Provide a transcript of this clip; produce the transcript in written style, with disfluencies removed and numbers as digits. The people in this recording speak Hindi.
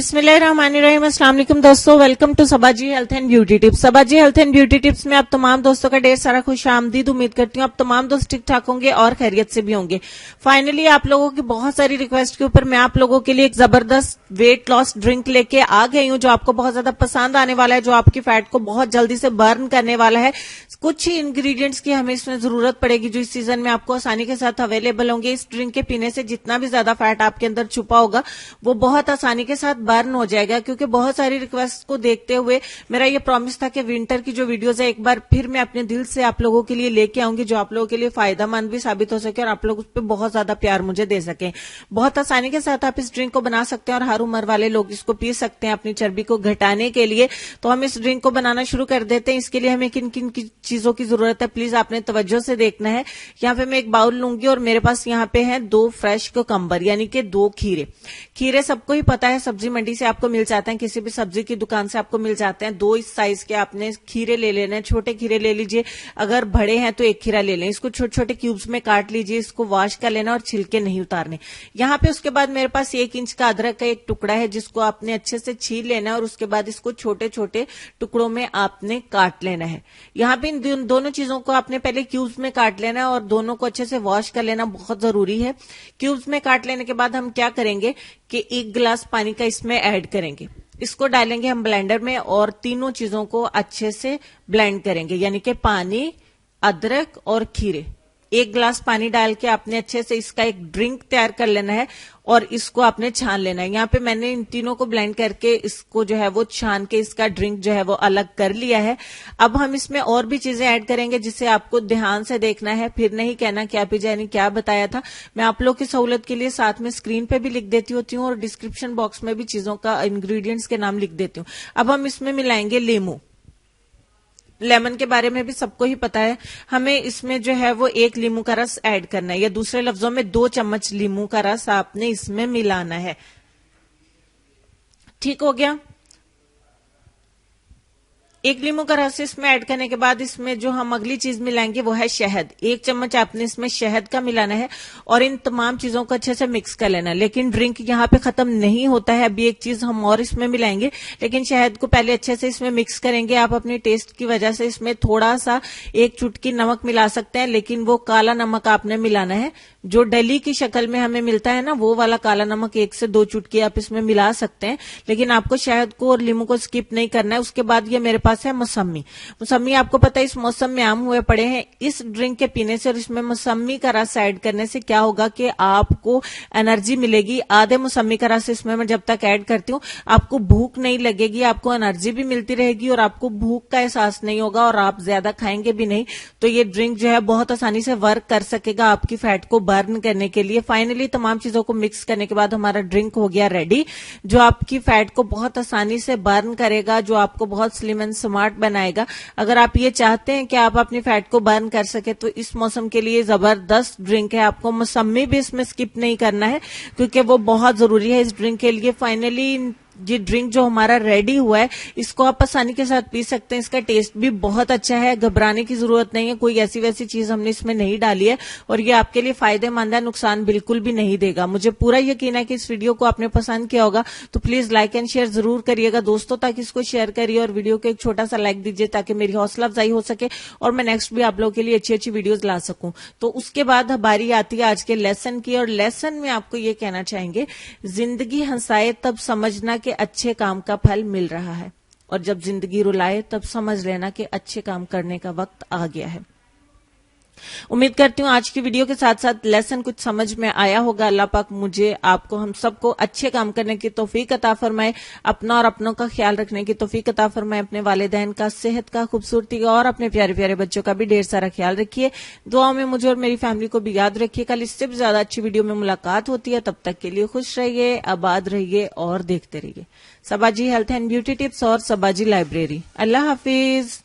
बिस्मिल्लाहिर्रहमानिर्रहीम। अस्सलाम वालेकुम दोस्तों, welcome to Sabaji health and beauty tips. Sabaji health and beauty tips में आप तमाम दोस्तों का ढेर सारा खुश आमदीद। उम्मीद करती हूँ आप तमाम दोस्त ठीक ठाक होंगे और खैरियत से भी होंगे। फाइनली आप लोगों की बहुत सारी रिक्वेस्ट के ऊपर मैं आप लोगों के लिए एक जबरदस्त वेट लॉस ड्रिंक लेके आ गई हूँ, जो आपको बहुत ज्यादा पसंद आने वाला है, जो आपकी फैट को बहुत जल्दी से बर्न करने वाला है। कुछ ही इंग्रेडिएंट्स की हमें इसमें जरूरत पड़ेगी जो इस सीजन में आपको आसानी के साथ अवेलेबल होंगे। इस ड्रिंक के पीने से जितना भी ज्यादा फैट आपके अंदर छुपा होगा वो बहुत आसानी के साथ बर्न हो जाएगा। क्योंकि बहुत सारी रिक्वेस्ट को देखते हुए मेरा ये प्रॉमिस था कि विंटर की जो वीडियोस है एक बार फिर मैं अपने दिल से आप लोगों के लिए लेके आऊंगी, जो आप लोगों के लिए फायदेमंद भी साबित हो सके और आप लोग उस पर बहुत ज्यादा प्यार मुझे दे सके। बहुत आसानी के साथ आप इस ड्रिंक को बना सकते हैं और हर उम्र वाले लोग इसको पी सकते हैं अपनी चर्बी को घटाने के लिए। तो हम इस ड्रिंक को बनाना शुरू कर देते हैं। इसके लिए हमें किन किन चीजों की जरूरत है प्लीज आपने तवज्जो से देखना है। यहाँ पे मैं एक बाउल लूंगी और मेरे पास यहाँ पे है 2 फ्रेश कुकम्बर यानी कि 2 खीरे। खीरे सबको ही पता है सब्जी मंडी से आपको मिल जाते हैं, किसी भी सब्जी की दुकान से आपको मिल जाते हैं। 2 इस साइज के आपने खीरे ले लेने हैं। छोटे खीरे ले लीजिए, अगर बड़े हैं तो 1 खीरा ले लें। इसको छोटे छोटे क्यूब्स में काट लीजिए। इसको वॉश कर लेना और छिलके नहीं उतारने। यहाँ पे उसके बाद मेरे पास 1 इंच का अदरक का एक टुकड़ा है जिसको आपने अच्छे से छील लेना है और उसके बाद इसको छोटे छोटे टुकड़ों में आपने काट लेना है। यहाँ पे इन दोनों चीजों को आपने पहले क्यूब्स में काट लेना है और दोनों को अच्छे से वॉश कर लेना बहुत जरूरी है। क्यूब्स में काट लेने के बाद हम क्या करेंगे कि 1 गिलास पानी का इसमें ऐड करेंगे। इसको डालेंगे हम ब्लेंडर में और तीनों चीजों को अच्छे से ब्लेंड करेंगे, यानी कि पानी, अदरक और खीरे। 1 गिलास पानी डाल के आपने अच्छे से इसका एक ड्रिंक तैयार कर लेना है और इसको आपने छान लेना है। यहाँ पे मैंने इन तीनों को ब्लेंड करके इसको जो है वो छान के इसका ड्रिंक जो है वो अलग कर लिया है। अब हम इसमें और भी चीजें ऐड करेंगे जिसे आपको ध्यान से देखना है, फिर नहीं कहना क्या पी जानी क्या बताया था। मैं आप लोग की सहूलत के लिए साथ में स्क्रीन पे भी लिख देती होती हूँ और डिस्क्रिप्शन बॉक्स में भी चीजों का इंग्रेडिएंट्स के नाम लिख देती हूँ। अब हम इसमें मिलाएंगे लेमू। लेमन के बारे में भी सबको ही पता है। हमें इसमें जो है वो 1 लीमू का रस ऐड करना है, या दूसरे लफ्जों में 2 चम्मच लीमू का रस आपने इसमें मिलाना है। ठीक हो गया। 1 लीमू का रस इसमें ऐड करने के बाद इसमें जो हम अगली चीज मिलाएंगे वो है शहद। 1 चम्मच आपने इसमें शहद का मिलाना है और इन तमाम चीजों को अच्छे से मिक्स कर लेना है। लेकिन ड्रिंक यहाँ पे खत्म नहीं होता है, अभी एक चीज हम और इसमें मिलाएंगे, लेकिन शहद को पहले अच्छे से इसमें मिक्स करेंगे। आप अपने टेस्ट की वजह से इसमें थोड़ा सा 1 चुटकी नमक मिला सकते हैं, लेकिन वो काला नमक आपने मिलाना है। जो डली की शक्ल में हमें मिलता है ना, वो वाला काला नमक 1 से 2 चुटकी आप इसमें मिला सकते हैं, लेकिन आपको शहद को और लीमू को स्किप नहीं करना है। उसके बाद ये मेरे पास है मौसमी। मौसमी आपको पता है इस मौसम में आम हुए पड़े हैं। इस ड्रिंक के पीने से और इसमें मौसमी का रस ऐड करने से क्या होगा कि आपको एनर्जी मिलेगी। आधे मौसमी का रस इसमें मैं जब तक ऐड करती हूँ आपको भूख नहीं लगेगी, आपको एनर्जी भी मिलती रहेगी और आपको भूख का एहसास नहीं होगा और आप ज्यादा खाएंगे भी नहीं। तो ये ड्रिंक जो है बहुत आसानी से वर्क कर सकेगा आपकी फैट को बर्न करने के लिए। फाइनली तमाम चीजों को मिक्स करने के बाद हमारा ड्रिंक हो गया रेडी, जो आपकी फैट को बहुत आसानी से बर्न करेगा, जो आपको बहुत स्लिम एंड स्मार्ट बनाएगा। अगर आप ये चाहते हैं कि आप अपनी फैट को बर्न कर सके तो इस मौसम के लिए जबरदस्त ड्रिंक है। आपको मौसमी भी इसमें स्किप नहीं करना है क्योंकि वो बहुत जरूरी है इस ड्रिंक के लिए। फाइनली ये ड्रिंक जो हमारा रेडी हुआ है इसको आप आसानी के साथ पी सकते हैं। इसका टेस्ट भी बहुत अच्छा है, घबराने की जरूरत नहीं है, कोई ऐसी वैसी चीज हमने इसमें नहीं डाली है और ये आपके लिए फायदेमंद है, नुकसान बिल्कुल भी नहीं देगा। मुझे पूरा यकीन है कि इस वीडियो को आपने पसंद किया होगा, तो प्लीज लाइक एंड शेयर जरूर करिएगा दोस्तों तक। इसको शेयर करिए और वीडियो को एक छोटा सा लाइक दीजिए ताकि मेरी हौसला अफजाई हो सके और मैं नेक्स्ट भी आप लोगों के लिए अच्छी अच्छी वीडियोज ला सकूं। तो उसके बाद बारी आती है आज के लेसन की, और लेसन में आपको ये कहना चाहेंगे, जिंदगी हंसाए तब समझना कि अच्छे काम का फल मिल रहा है, और जब जिंदगी रुलाए तब समझ लेना कि अच्छे काम करने का वक्त आ गया है। उम्मीद करती हूँ आज की वीडियो के साथ साथ लेसन कुछ समझ में आया होगा। अल्लाह पाक मुझे, आपको, हम सबको अच्छे काम करने की तौफीक अता फरमाए, अपना और अपनों का ख्याल रखने की तौफीक अता फरमाए, अपने वालिदैन का, सेहत का, खूबसूरती का और अपने प्यारे प्यारे बच्चों का भी ढेर सारा ख्याल रखिए। दुआओं में मुझे और मेरी फैमिली को भी याद रखिए। कल इससे भी ज्यादा अच्छी वीडियो में मुलाकात होती है, तब तक के लिए खुश रहिए, आबाद रहिए और देखते रहिए सबाजी हेल्थ एंड ब्यूटी टिप्स और सबाजी लाइब्रेरी। अल्लाह हाफिज।